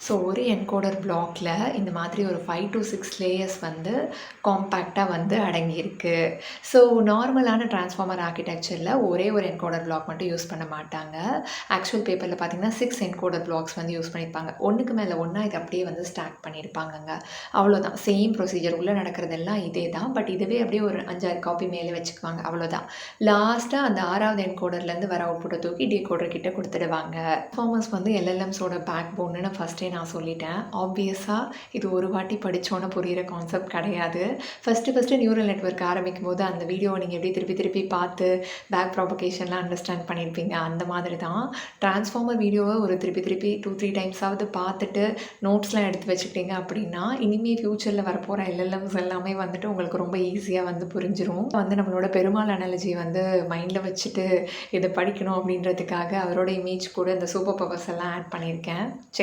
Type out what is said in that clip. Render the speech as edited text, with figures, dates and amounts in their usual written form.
So ஒரு encoder பிளாக்ல இந்த மாதிரி ஒரு 5 to 6 லேயர்ஸ் வந்து காம்பேக்டாக வந்து அடங்கியிருக்கு. ஸோ நார்மலான டிரான்ஸ்ஃபார்மர் ஆர்க்கிடெக்சரில் ஒரே ஒரு என்கோடர் பிளாக் மட்டும் யூஸ் பண்ண மாட்டாங்க. ஆக்சுவல் பேப்பரில் பார்த்தீங்கன்னா 6 என்கோடர் பிளாக்ஸ் வந்து யூஸ் பண்ணியிருப்பாங்க. ஒன்றுக்கு மேலே ஒன்றா இது அப்படியே வந்து ஸ்டாக் பண்ணியிருப்பாங்கங்க. அவ்வளோதான், சேம் ப்ரொசீஜர். உள்ளே நடக்கிறதெல்லாம் இதே தான். பட் இதுவே அப்படியே ஒரு 5-6 காப்பி மேலே வச்சுக்குவாங்க, அவ்வளோதான். லாஸ்ட்டாக அந்த 6வது என்கோடர்லேருந்து வர அவுட்புட்டை தூக்கி டிகோடர் கிட்ட கொடுத்துடுவாங்க. பர்ஃபார்மன்ஸ் வந்து எல்எல்எம்ஸோட பேக் போன்னு ஃபஸ்ட்டே நான் சொல்லிட்டேன். ஆப்வியஸாக இது ஒரு வாட்டி படித்தோன்னே புரிகிற கான்செப்ட் கிடையாது. ஃபஸ்ட்டு நியூரல் நெட்வொர்க் ஆரம்பிக்கும் போது அந்த வீடியோவை நீங்கள் எப்படி திருப்பி திருப்பி பார்த்து பேக் ப்ராபகேஷன்லாம் அண்டர்ஸ்டாண்ட் பண்ணியிருப்பீங்க. அந்த மாதிரி தான் டிரான்ஸ்ஃபார்மர் வீடியோவை ஒரு திருப்பி 2-3 டைம்ஸாவது பார்த்துட்டு நோட்ஸ்லாம் எடுத்து வச்சுக்கிட்டீங்க அப்படின்னா இனிமேல் ஃப்யூச்சரில் வரப்போகிற எல்எல்எம்ஸ் எல்லாமே வந்துட்டு உங்களுக்கு ரொம்ப ஈஸியாக வந்து புரிஞ்சிடும். வந்து நம்மளோட பெருமாள் அனாலஜி வந்து மைண்டில் வச்சுட்டு இதை படிக்கணும் அப்படின்றதுக்காக அவரோட இமேஜ் கூட இந்த சூப்பர் பவர்ஸ் எல்லாம் ஆட் பண்ணியிருக்கேன்.